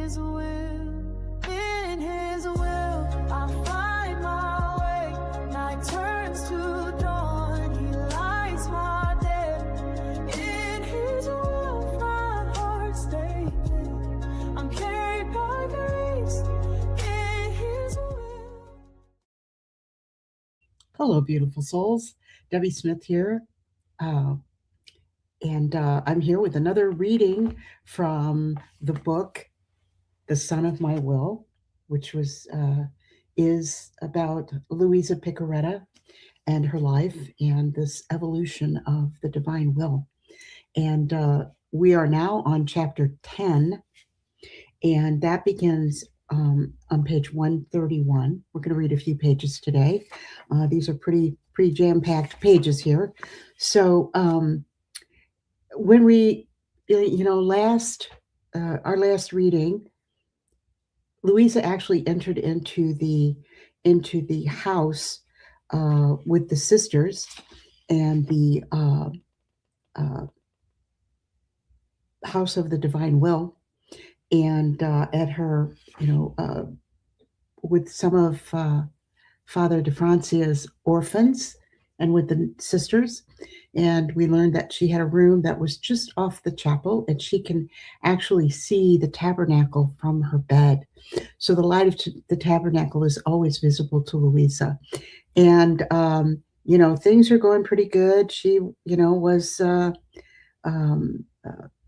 his will, I find my way. Night turns to dawn, he lights my day. In his will, my heart stays lit. I'm carried by grace in his will. Hello, beautiful souls. Debbie Smith here. And I'm here with another reading from the book, The Son of My Will, which is about Luisa Piccaretta and her life and this evolution of the divine will. And we are now on chapter 10, and that begins on page 131. We're going to read a few pages today. These are pretty jam-packed pages here. So when we, our last reading, Luisa actually entered into the house with the sisters and the house of the divine will, and at her, with some of Father de Francia's orphans and with the sisters. And we learned that she had a room that was just off the chapel, and she can actually see the tabernacle from her bed. So the light of the tabernacle is always visible to Luisa. And, things are going pretty good. She, was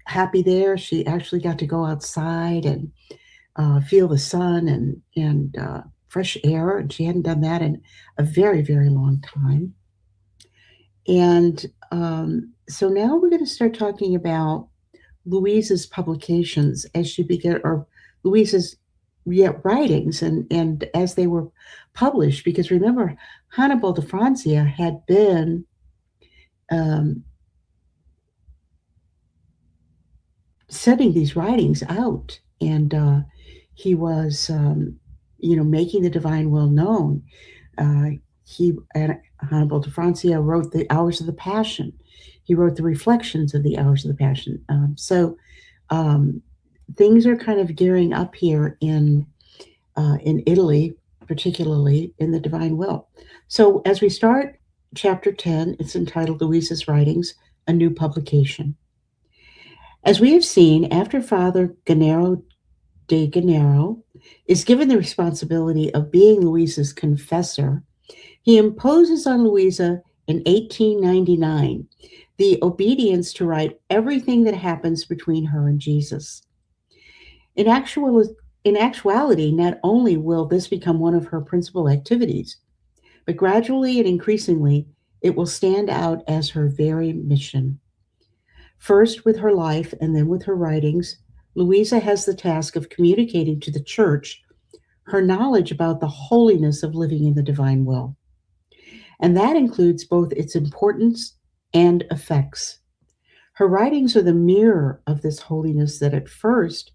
happy there. She actually got to go outside and feel the sun and fresh air. And she hadn't done that in a very, very long time. And so now we're going to start talking about Luisa's publications as she began, or Luisa's writings and as they were published, because remember, Hannibal de Francia had been sending these writings out, and he was, making the divine will known. Hannibal de Francia wrote the Hours of the Passion. He wrote the reflections of the Hours of the Passion. So things are kind of gearing up here in Italy, particularly in the divine will. So as we start chapter 10, it's entitled Luisa's Writings, a New Publication. As we have seen, after Father Gennaro de Gennaro is given the responsibility of being Luisa's confessor, he imposes on Luisa in 1899 the obedience to write everything that happens between her and Jesus. In actuality, not only will this become one of her principal activities, but gradually and increasingly, it will stand out as her very mission. First with her life and then with her writings, Luisa has the task of communicating to the Church her knowledge about the holiness of living in the divine will. And that includes both its importance and effects. Her writings are the mirror of this holiness that at first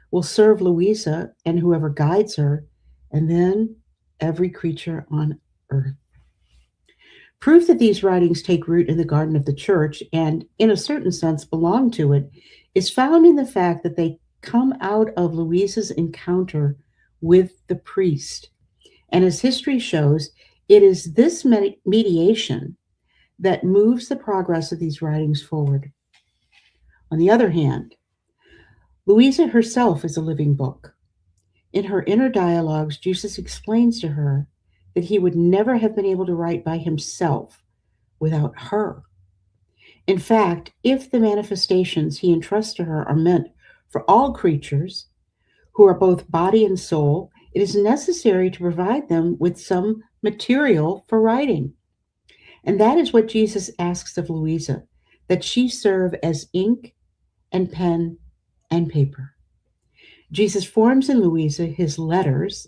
will serve Luisa and whoever guides her, and then every creature on earth. Proof that these writings take root in the garden of the Church and, in a certain sense, belong to it is found in the fact that they come out of Luisa's encounter with the priest. And as history shows, it is this mediation that moves the progress of these writings forward. On the other hand, Luisa herself is a living book. In her inner dialogues, Jesus explains to her that he would never have been able to write by himself without her. In fact, if the manifestations he entrusts to her are meant for all creatures who are both body and soul, it is necessary to provide them with some material for writing. And that is what Jesus asks of Luisa, that she serve as ink and pen and paper. Jesus forms in Luisa his letters,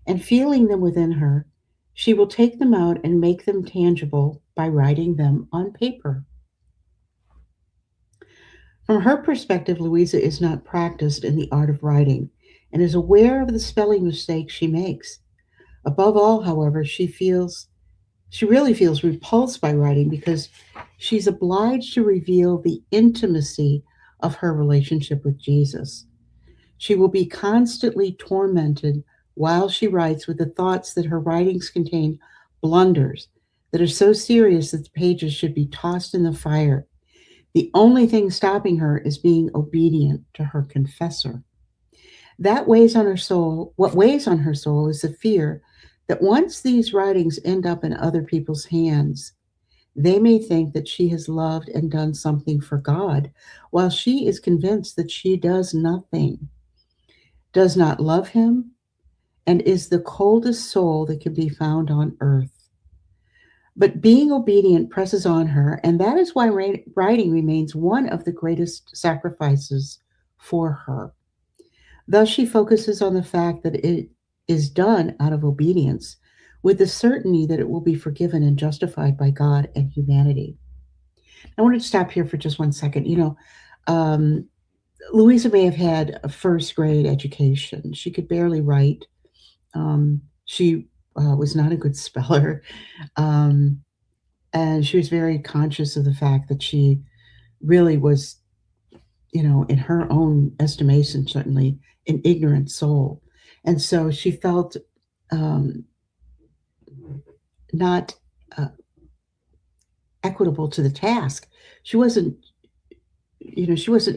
and feeling them within her, she will take them out and make them tangible by writing them on paper. From her perspective, Luisa is not practiced in the art of writing and is aware of the spelling mistakes she makes. Above all, however, she really feels repulsed by writing because she's obliged to reveal the intimacy of her relationship with Jesus. She will be constantly tormented while she writes with the thoughts that her writings contain blunders that are so serious that the pages should be tossed in the fire. The only thing stopping her is being obedient to her confessor. That weighs on her soul. What weighs on her soul is the fear that once these writings end up in other people's hands, they may think that she has loved and done something for God, while she is convinced that she does nothing, does not love Him, and is the coldest soul that can be found on earth. But being obedient presses on her, and that is why writing remains one of the greatest sacrifices for her. Thus, she focuses on the fact that it is done out of obedience, with the certainty that it will be forgiven and justified by God and humanity. I wanted to stop here for just one second. Luisa may have had a first grade education. She could barely write. She was not a good speller. And she was very conscious of the fact that she really was, in her own estimation, certainly an ignorant soul. And so she felt not equitable to the task. She wasn't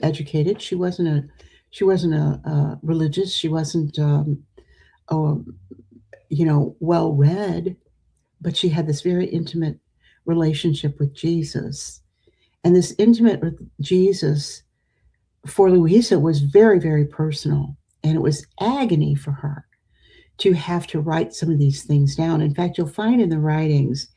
educated. She wasn't a religious. She wasn't, well read, but she had this very intimate relationship with Jesus. And this intimate with Jesus for Luisa was very, very personal. And it was agony for her to have to write some of these things down. In fact, you'll find in the writings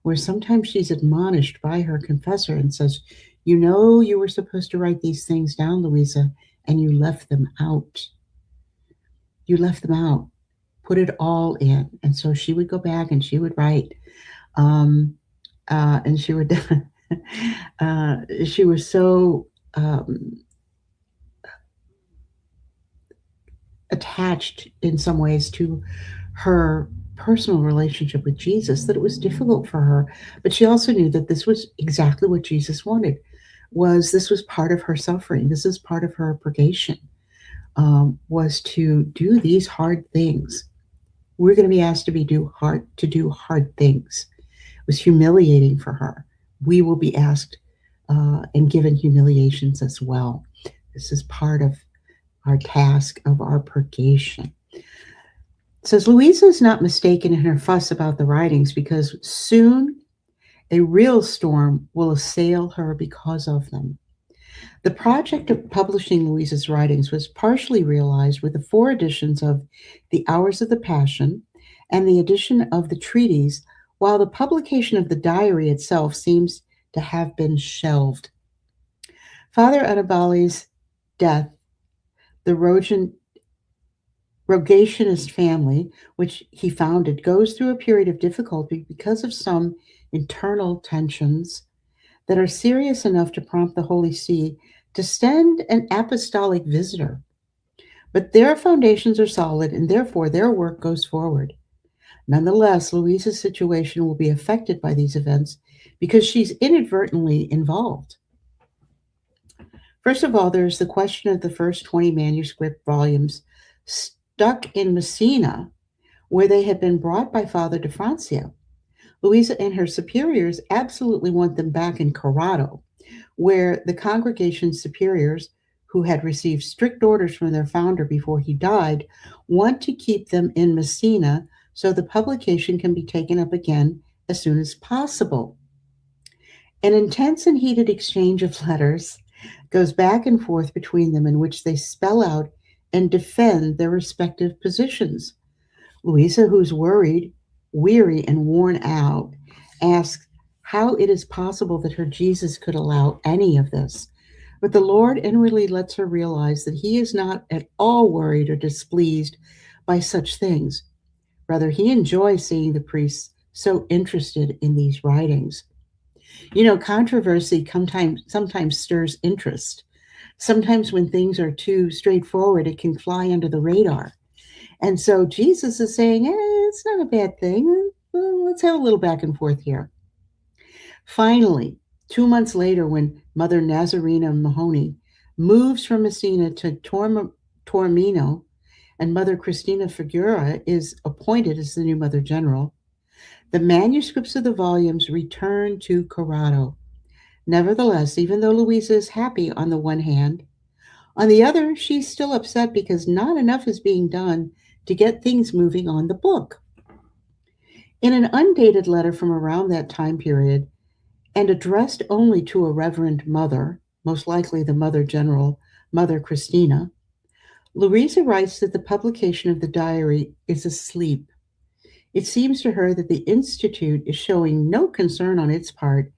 where sometimes she's admonished by her confessor and says, you were supposed to write these things down, Luisa, and you left them out. You left them out. Put it all in. And so she would go back and she would write. And she would, she was so attached in some ways to her personal relationship with Jesus that it was difficult for her. But she also knew that this was exactly what Jesus wanted. This was part of her suffering. This is part of her purgation, was to do these hard things. We're going to be asked to do hard things. It was humiliating for her. We will be asked and given humiliations as well. This is part of our task of our purgation. It says Luisa is not mistaken in her fuss about the writings, because soon a real storm will assail her because of them. The project of publishing Luisa's writings was partially realized with the 4 editions of The Hours of the Passion and the edition of the treatise, while the publication of the diary itself seems to have been shelved. Father Annibale's death, the Rogationist family, which he founded, goes through a period of difficulty because of some internal tensions that are serious enough to prompt the Holy See to send an apostolic visitor. But their foundations are solid, and therefore their work goes forward. Nonetheless, Luisa's situation will be affected by these events because she's inadvertently involved. First of all, there's the question of the first 20 manuscript volumes stuck in Messina, where they had been brought by Father de Francia. Luisa and her superiors absolutely want them back in Corrado, where the congregation's superiors, who had received strict orders from their founder before he died, want to keep them in Messina so the publication can be taken up again as soon as possible. An intense and heated exchange of letters goes back and forth between them, in which they spell out and defend their respective positions. Luisa, who's worried, weary, and worn out, asks how it is possible that her Jesus could allow any of this. But the Lord inwardly lets her realize that he is not at all worried or displeased by such things. Rather, he enjoys seeing the priests so interested in these writings. Controversy sometimes stirs interest. Sometimes when things are too straightforward, it can fly under the radar. And so Jesus is saying, it's not a bad thing. Let's have a little back and forth here. Finally, 2 months later, when Mother Nazarena Mahoney moves from Messina to Tormino, and Mother Cristina Figuera is appointed as the new Mother General, the manuscripts of the volumes return to Corrado. Nevertheless, even though Luisa is happy on the one hand, on the other, she's still upset because not enough is being done to get things moving on the book. In an undated letter from around that time period, and addressed only to a Reverend Mother, most likely the Mother General, Mother Christina, Luisa writes that the publication of the diary is asleep. It seems to her that the Institute is showing no concern on its part,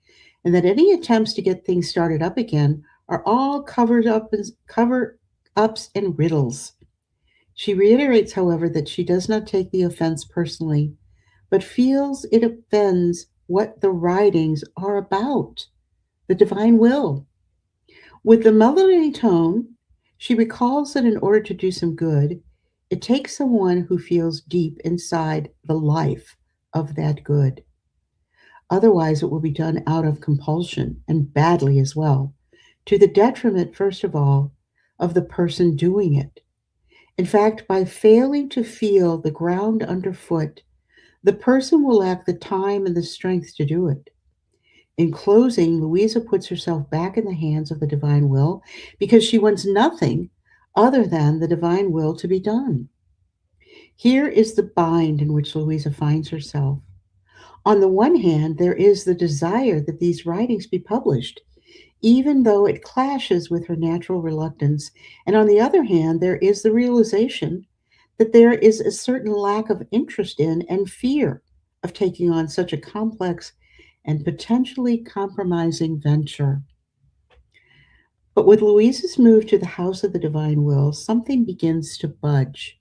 and that any attempts to get things started up again are all cover-ups and riddles. She reiterates, however, that she does not take the offense personally, but feels it offends what the writings are about, the divine will. With the melody tone, she recalls that in order to do some good, it takes someone who feels deep inside the life of that good. Otherwise, it will be done out of compulsion, and badly as well, to the detriment, first of all, of the person doing it. In fact, by failing to feel the ground underfoot, the person will lack the time and the strength to do it. In closing, Luisa puts herself back in the hands of the divine will because she wants nothing other than the divine will to be done. Here is the bind in which Luisa finds herself. On the one hand, there is the desire that these writings be published, even though it clashes with her natural reluctance. And on the other hand, there is the realization that there is a certain lack of interest in and fear of taking on such a complex and potentially compromising venture. But with Luisa's move to the House of the Divine Will, something begins to budge.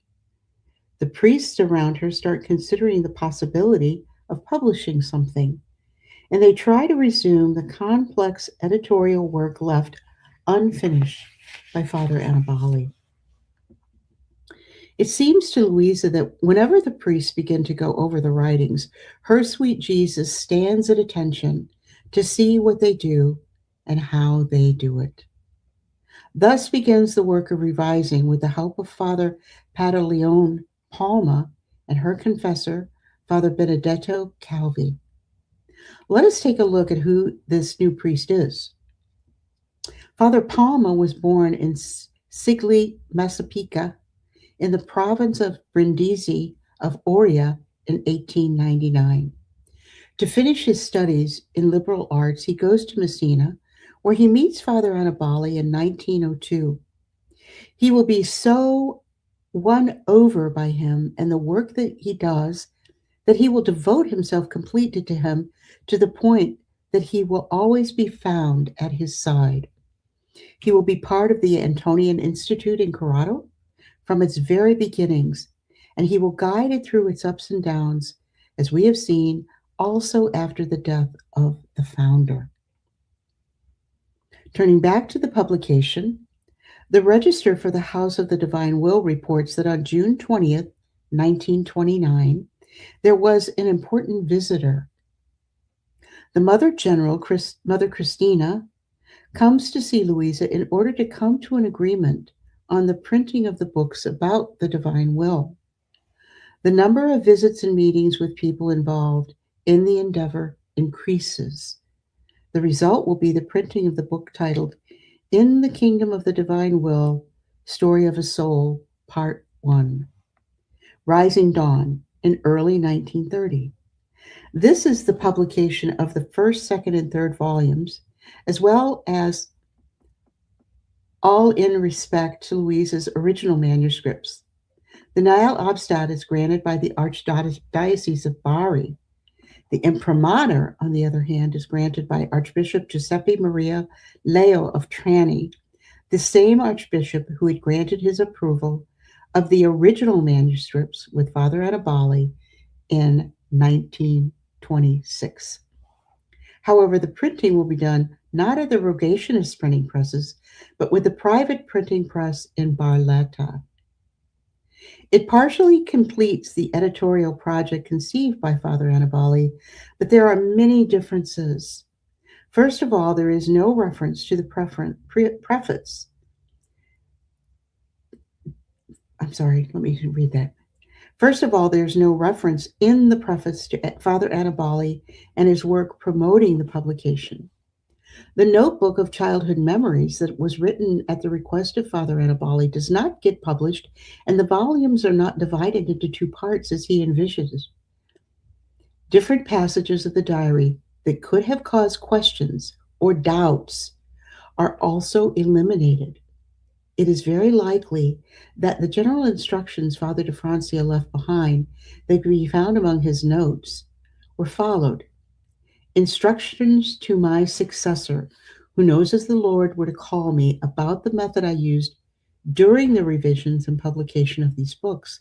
The priests around her start considering the possibility of publishing something, and they try to resume the complex editorial work left unfinished by Father Annibale. It seems to Luisa that whenever the priests begin to go over the writings, her sweet Jesus stands at attention to see what they do and how they do it. Thus begins the work of revising with the help of Father Pantaleone Palma and her confessor, Father Benedetto Calvi. Let us take a look at who this new priest is. Father Palma was born in Sigli Massapica in the province of Brindisi of Oria in 1899. To finish his studies in liberal arts, he goes to Messina, where he meets Father Annibale in 1902. He will be so won over by him and the work that he does that he will devote himself completely to him to the point that he will always be found at his side. He will be part of the Antonian Institute in Corrado from its very beginnings, and he will guide it through its ups and downs, as we have seen also after the death of the founder. Turning back to the publication, the Register for the House of the Divine Will reports that on June 20th, 1929, there was an important visitor. The Mother General, Mother Christina, comes to see Luisa in order to come to an agreement on the printing of the books about the divine will. The number of visits and meetings with people involved in the endeavor increases. The result will be the printing of the book titled In the Kingdom of the Divine Will, Story of a Soul, Part 1, Rising Dawn, in early 1930. This is the publication of the first, second, and third volumes, as well as all in respect to Luisa's original manuscripts. The Nihil Obstat is granted by the Archdiocese of Bari. The imprimatur, on the other hand, is granted by Archbishop Giuseppe Maria Leo of Trani, the same archbishop who had granted his approval of the original manuscripts with Father Annibale in 1926. However, the printing will be done not at the Rogationist printing presses, but with the private printing press in Barletta. It partially completes the editorial project conceived by Father Annibale, but there are many differences. First of all, there is no reference to the preface. I'm sorry, let me read that. First of all, there's no reference in the preface to Father Annibale and his work promoting the publication. The notebook of childhood memories that was written at the request of Father Annibale does not get published, and the volumes are not divided into two parts as he envisions. Different passages of the diary that could have caused questions or doubts are also eliminated. It is very likely that the general instructions Father de Francia left behind, that could be found among his notes, were followed. Instructions to my successor, who knows as the Lord were to call me, about the method I used during the revisions and publication of these books.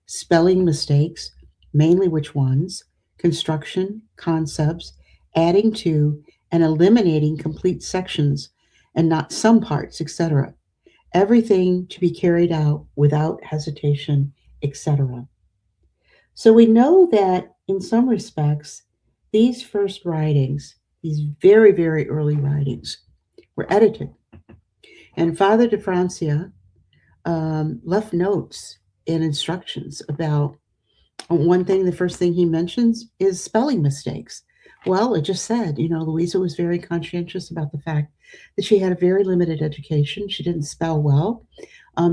Spelling mistakes, mainly which ones, construction, concepts, adding to and eliminating complete sections and not some parts, etc. Everything to be carried out without hesitation, etc. So we know that in some respects, these first writings, these very, very early writings, were edited. And Father de Francia left notes and instructions about one thing. The first thing he mentions is spelling mistakes. Well, it just said, Luisa was very conscientious about the fact that she had a very limited education. She didn't spell well.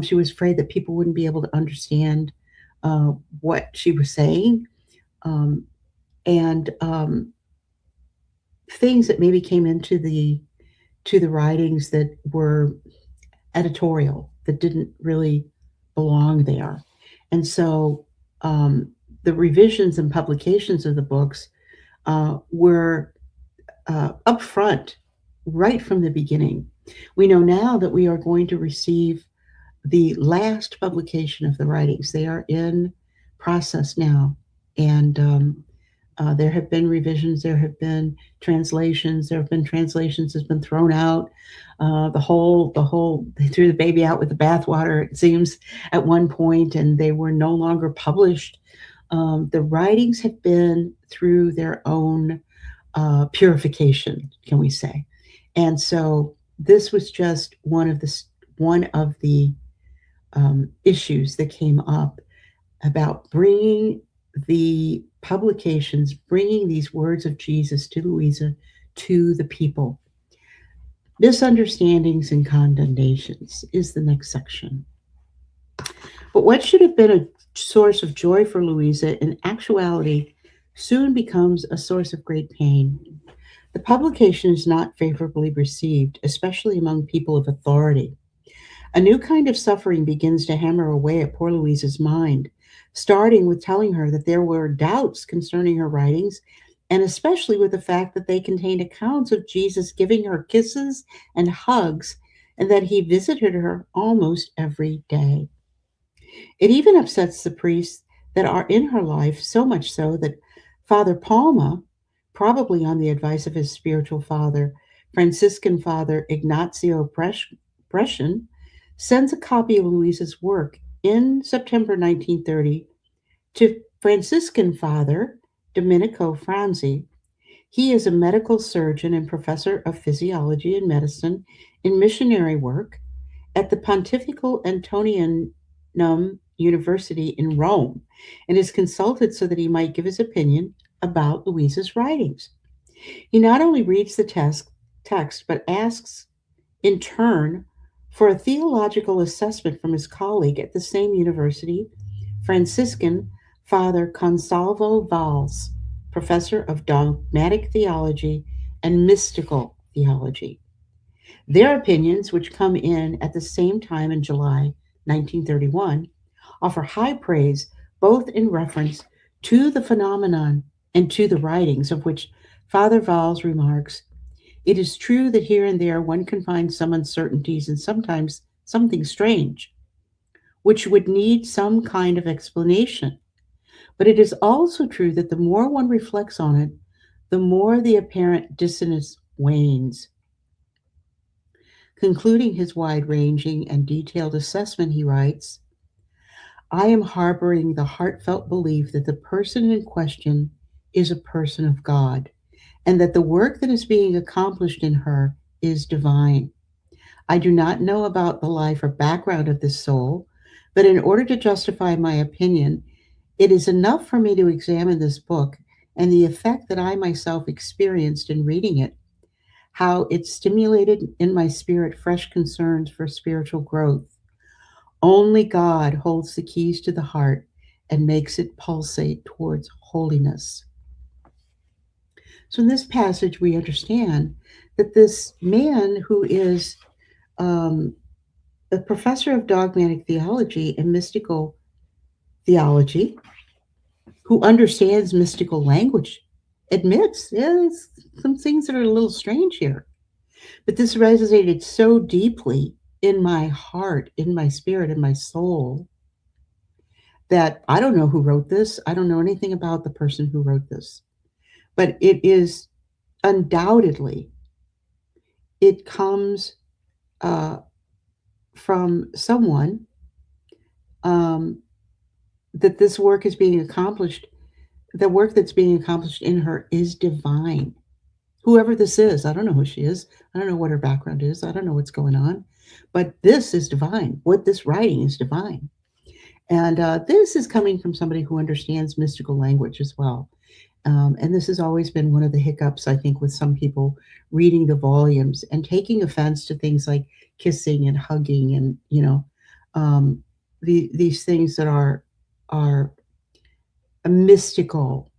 She was afraid that people wouldn't be able to understand what she was saying, and things that maybe came into the writings that were editorial, that didn't really belong there. And so the revisions and publications of the books were upfront right from the beginning. We know now that we are going to receive the last publication of the writings. They are in process now, and there have been revisions, there have been translations, there have been translations that's been thrown out. They threw the baby out with the bathwater, it seems, at one point, and they were no longer published. The writings have been through their own purification, can we say? And so this was just one of the issues that came up about bringing the publications, bringing these words of Jesus to Luisa, to the people. Misunderstandings and condemnations is the next section. But what should have been a source of joy for Luisa in actuality soon becomes a source of great pain. The publication is not favorably received, especially among people of authority. A new kind of suffering begins to hammer away at poor Luisa's mind, starting with telling her that there were doubts concerning her writings, and especially with the fact that they contained accounts of Jesus giving her kisses and hugs, and that he visited her almost every day. It even upsets the priests that are in her life, so much so that Father Palma, probably on the advice of his spiritual father, Franciscan Father Ignacio Brescian, sends a copy of Luisa's work in September 1930 to Franciscan Father Domenico Franzi. He is a medical surgeon and professor of physiology and medicine in missionary work at the Pontifical Antonianum University in Rome, and is consulted so that he might give his opinion about Luisa's writings. He not only reads the text, but asks in turn for a theological assessment from his colleague at the same university, Franciscan Father Consalvo Valls, professor of dogmatic theology and mystical theology. Their opinions, which come in at the same time in July 1931, offer high praise both in reference to the phenomenon and to the writings, of which Father Valls remarks, "It is true that here and there one can find some uncertainties and sometimes something strange, which would need some kind of explanation. But it is also true that the more one reflects on it, the more the apparent dissonance wanes." Concluding his wide-ranging and detailed assessment, he writes, "I am harboring the heartfelt belief that the person in question is a person of God, and that the work that is being accomplished in her is divine. I do not know about the life or background of this soul, But in order to justify my opinion, it is enough for me to examine this book and the effect that I myself experienced in reading it, how it stimulated in my spirit fresh concerns for spiritual growth. Only God holds the keys to the heart and makes it pulsate towards holiness. So, in this passage, we understand that this man who is a professor of dogmatic theology and mystical theology, who understands mystical language, admits there's some things that are a little strange here. But this resonated so deeply in my heart, in my spirit, in my soul, that I don't know who wrote this. I don't know anything about the person who wrote this. But it is undoubtedly, it comes from someone that this work is being accomplished. The work that's being accomplished in her is divine. Whoever this is, I don't know who she is. I don't know what her background is. I don't know what's going on. But this is divine. What this writing is divine. And this is coming from somebody who understands mystical language as well. And this has always been one of the hiccups, I think, with some people reading the volumes and taking offense to things like kissing and hugging and, these things that are a mystical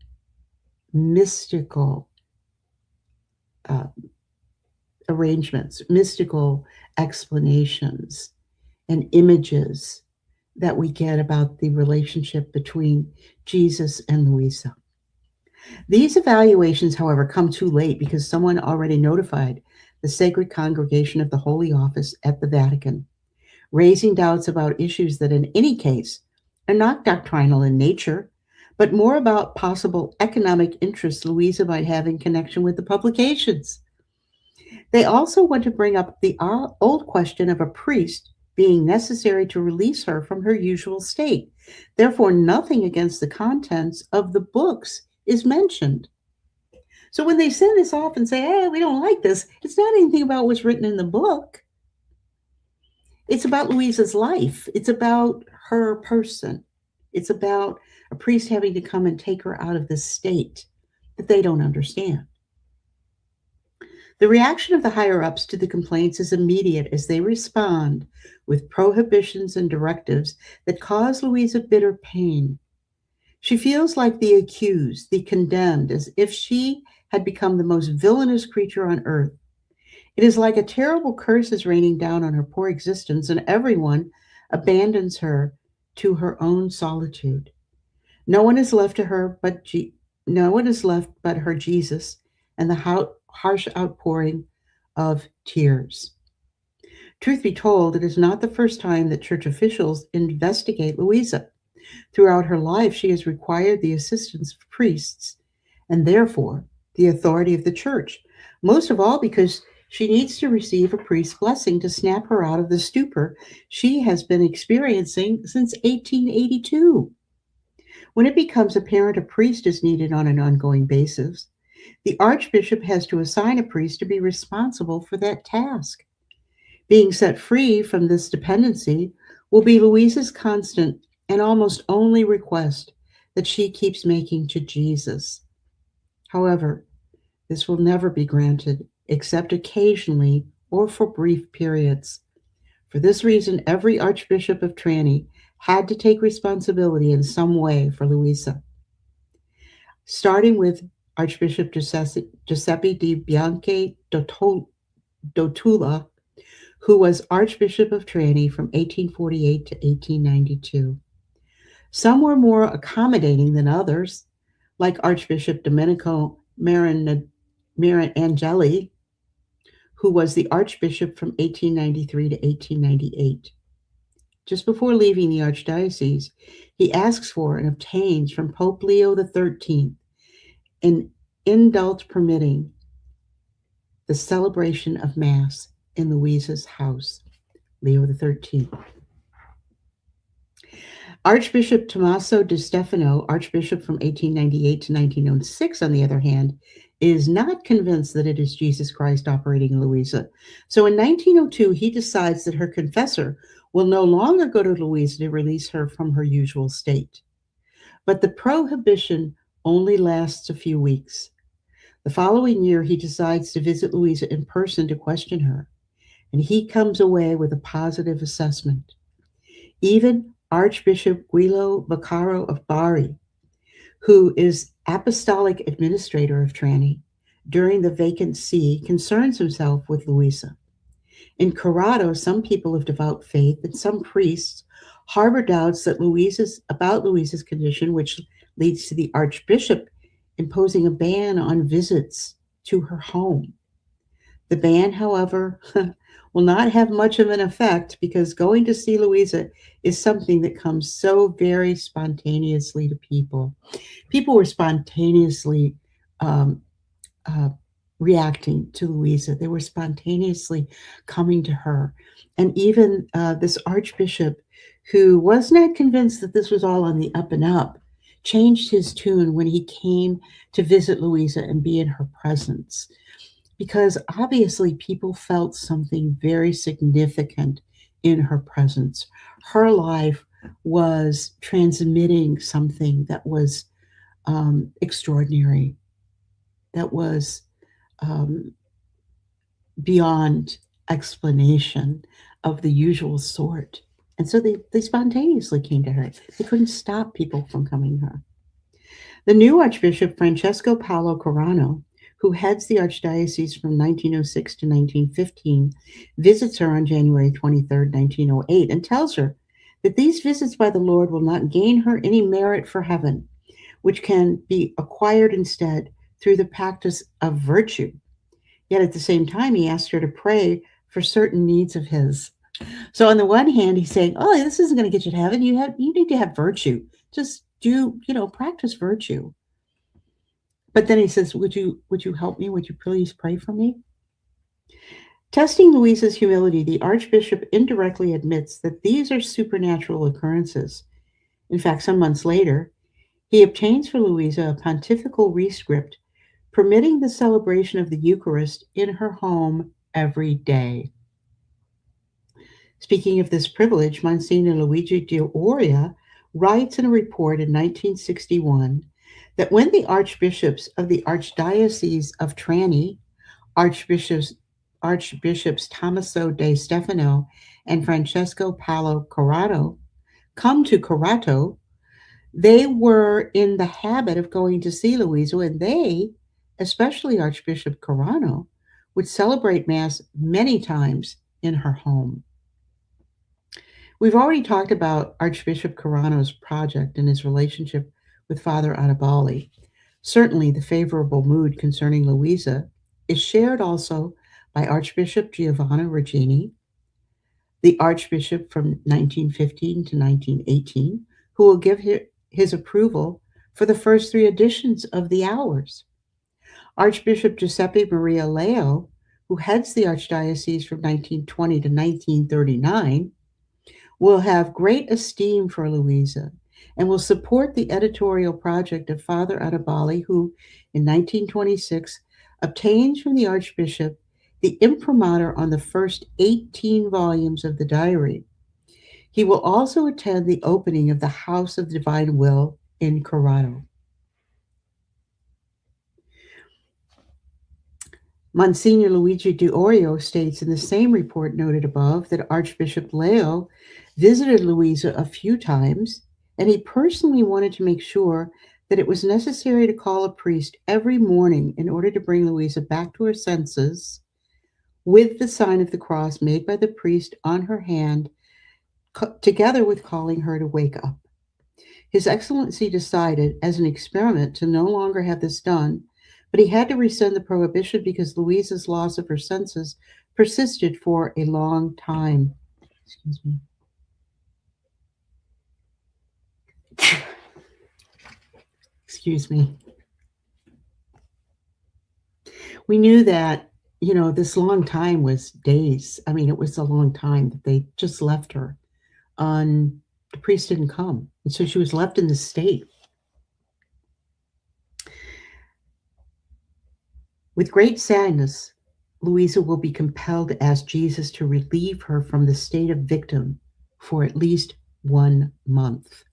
arrangements, mystical explanations and images that we get about the relationship between Jesus and Luisa. These evaluations, however, come too late because someone already notified the Sacred Congregation of the Holy Office at the Vatican, raising doubts about issues that in any case are not doctrinal in nature, but more about possible economic interests Luisa might have in connection with the publications. They also want to bring up the old question of a priest being necessary to release her from her usual state. Therefore, nothing against the contents of the books is mentioned. So when they send this off and say, hey, we don't like this, it's not anything about what's written in the book. It's about Luisa's life. It's about her person. It's about a priest having to come and take her out of this state that they don't understand. The reaction of the higher-ups to the complaints is immediate as they respond with prohibitions and directives that cause Luisa bitter pain. She feels like the accused, the condemned, as if she had become the most villainous creature on earth. It is like a terrible curse is raining down on her poor existence, and everyone abandons her to her own solitude. No one is left but her Jesus and the harsh outpouring of tears. Truth be told, it is not the first time that church officials investigate Luisa. Throughout her life, she has required the assistance of priests and therefore the authority of the church, most of all because she needs to receive a priest's blessing to snap her out of the stupor she has been experiencing since 1882. When it becomes apparent a priest is needed on an ongoing basis, the archbishop has to assign a priest to be responsible for that task. Being set free from this dependency will be Luisa's constant and almost only request that she keeps making to Jesus. However, this will never be granted except occasionally or for brief periods. For this reason, every Archbishop of Trani had to take responsibility in some way for Luisa. Starting with Archbishop Giuseppe di Bianchi Dotula, who was Archbishop of Trani from 1848 to 1892. Some were more accommodating than others, like Archbishop Domenico Marinangeli, who was the Archbishop from 1893 to 1898. Just before leaving the Archdiocese, he asks for and obtains from Pope Leo XIII an indult permitting the celebration of Mass in Luisa's house. Leo XIII. Archbishop Tommaso di Stefano, Archbishop from 1898 to 1906, on the other hand, is not convinced that it is Jesus Christ operating in Luisa. So in 1902, he decides that her confessor will no longer go to Luisa to release her from her usual state. But the prohibition only lasts a few weeks. The following year, he decides to visit Luisa in person to question her, and he comes away with a positive assessment. Even Archbishop Guido Vaccaro of Bari, who is apostolic administrator of Trani during the vacant see, concerns himself with Luisa. In Corrado, some people of devout faith and some priests harbor doubts that about Luisa's condition, which leads to the archbishop imposing a ban on visits to her home. The ban, however, will not have much of an effect because going to see Luisa is something that comes so very spontaneously to people. People were spontaneously um, reacting to Luisa. They were spontaneously coming to her. And even this archbishop, who was not convinced that this was all on the up and up, changed his tune when he came to visit Luisa and be in her presence. Because obviously people felt something very significant in her presence. Her life was transmitting something that was extraordinary, that was beyond explanation of the usual sort. And so they spontaneously came to her. They couldn't stop people from coming to her. The new Archbishop, Francesco Paolo Carano, who heads the Archdiocese from 1906 to 1915, visits her on January 23, 1908, and tells her that these visits by the Lord will not gain her any merit for heaven, which can be acquired instead through the practice of virtue. Yet at the same time, he asked her to pray for certain needs of his. So on the one hand, he's saying, oh, this isn't going to get you to heaven. You need to have virtue. Just practice virtue. But then he says, would you help me? Would you please pray for me? Testing Luisa's humility, the Archbishop indirectly admits that these are supernatural occurrences. In fact, some months later, he obtains for Luisa a pontifical rescript permitting the celebration of the Eucharist in her home every day. Speaking of this privilege, Monsignor Luigi D'Oria writes in a report in 1961 that when the archbishops of the Archdiocese of Trani, Archbishops Tommaso de Stefano and Francesco Paolo Corrado, come to Corato, they were in the habit of going to see Luisa, and they, especially Archbishop Carano, would celebrate Mass many times in her home. We've already talked about Archbishop Carano's project and his relationship with Father Adibali. Certainly, the favorable mood concerning Luisa is shared also by Archbishop Giovanni Regini, the Archbishop from 1915 to 1918, who will give his approval for the first 3 editions of the Hours. Archbishop Giuseppe Maria Leo, who heads the Archdiocese from 1920 to 1939, will have great esteem for Luisa and will support the editorial project of Father Adibali, who in 1926 obtains from the Archbishop the imprimatur on the first 18 volumes of the diary. He will also attend the opening of the House of Divine Will in Corrado. Monsignor Luigi D'Orio states in the same report noted above that Archbishop Leo visited Luisa a few times, and he personally wanted to make sure that it was necessary to call a priest every morning in order to bring Luisa back to her senses with the sign of the cross made by the priest on her hand, together with calling her to wake up. His Excellency decided, as an experiment, to no longer have this done, but he had to rescind the prohibition because Luisa's loss of her senses persisted for a long time. Excuse me. Excuse me. We knew that, this long time was days. I mean, it was a long time that they just left her. The priest didn't come. And so she was left in this state. With great sadness, Luisa will be compelled to ask Jesus to relieve her from the state of victim for at least 1 month.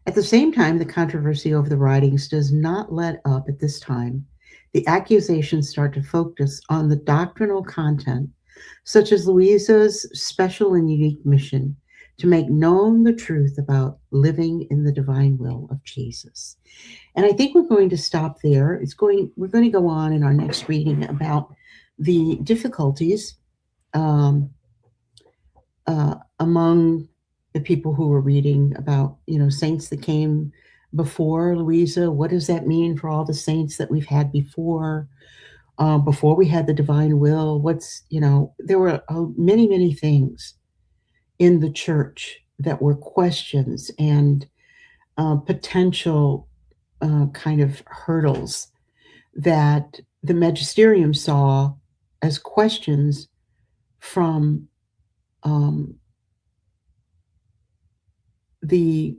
At the same time, the controversy over the writings does not let up at this time. The accusations start to focus on the doctrinal content, such as Luisa's special and unique mission to make known the truth about living in the divine will of Jesus. And I think we're going to stop there. We're going to go on in our next reading about the difficulties among the people who were reading about, saints that came before Luisa. What does that mean for all the saints that we've had before we had the divine will? There were many, many things in the church that were questions and potential kind of hurdles that the magisterium saw as questions from the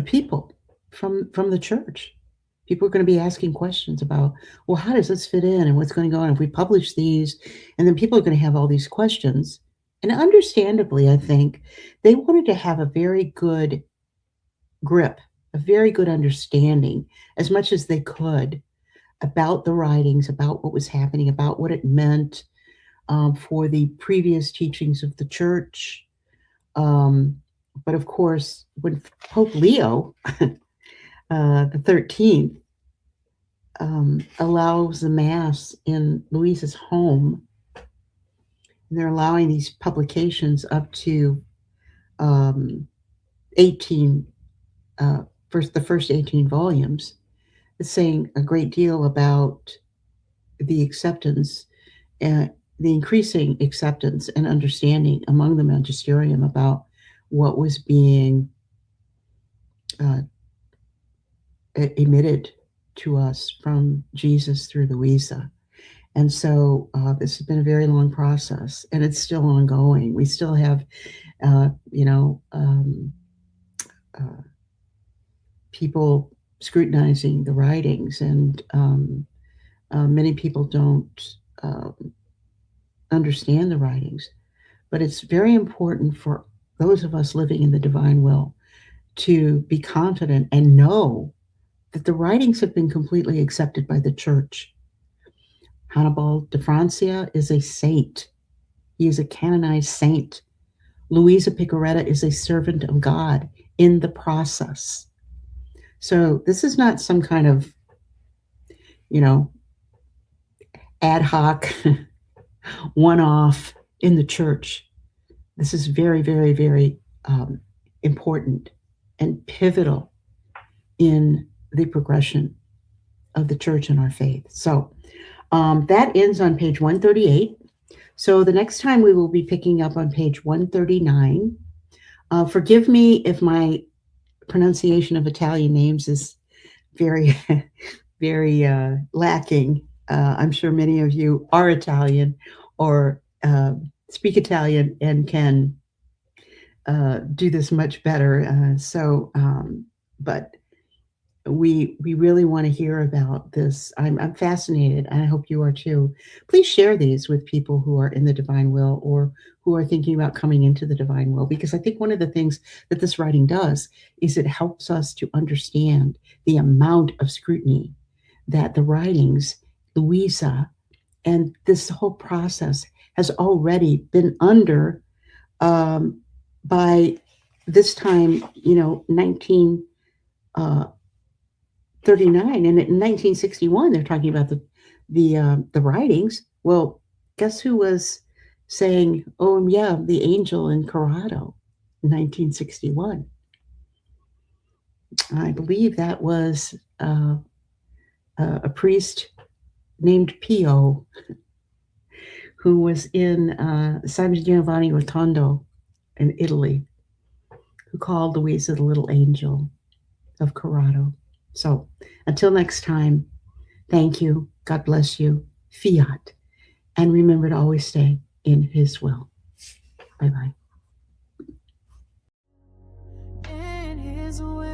people, from the church. People are going to be asking questions about, well, how does this fit in and what's going to go on if we publish these? And then people are going to have all these questions. And understandably, I think they wanted to have a very good grip, a very good understanding, as much as they could, about the writings, about what was happening, about what it meant for the previous teachings of the church. But of course, when Pope Leo the 13th allows the Mass in Luisa's home, and they're allowing these publications up to 18, the first 18 volumes, it's saying a great deal about the acceptance and the increasing acceptance and understanding among the magisterium about what was being emitted to us from Jesus through Luisa. And so this has been a very long process, and it's still ongoing. We still have, people scrutinizing the writings, and many people don't understand the writings. But it's very important for those of us living in the divine will to be confident and know that the writings have been completely accepted by the church. Hannibal de Francia is a saint. He is a canonized saint. Luisa Piccaretta is a servant of God in the process. So this is not some kind of, ad hoc, one-off in the church. This is very, very, very important and pivotal in the progression of the church and our faith. So that ends on page 138. So the next time we will be picking up on page 139. Forgive me if my pronunciation of Italian names is very, very lacking. I'm sure many of you are Italian or speak Italian and can do this much better. But we really want to hear about this. I'm fascinated, and I hope you are too. Please share these with people who are in the divine will or who are thinking about coming into the divine will, because I think one of the things that this writing does is it helps us to understand the amount of scrutiny that the writings, Luisa, and this whole process has already been under by this time, 1939, and in 1961 they're talking about the writings. Well, guess who was saying, "Oh yeah, the angel in Corrado," in 1961? I believe that was a priest named Pio, who was in San Giovanni Rotondo in Italy, who called Luisa the little angel of Corrado. So until next time, thank you. God bless you. Fiat. And remember to always stay in His will. Bye-bye. In His will.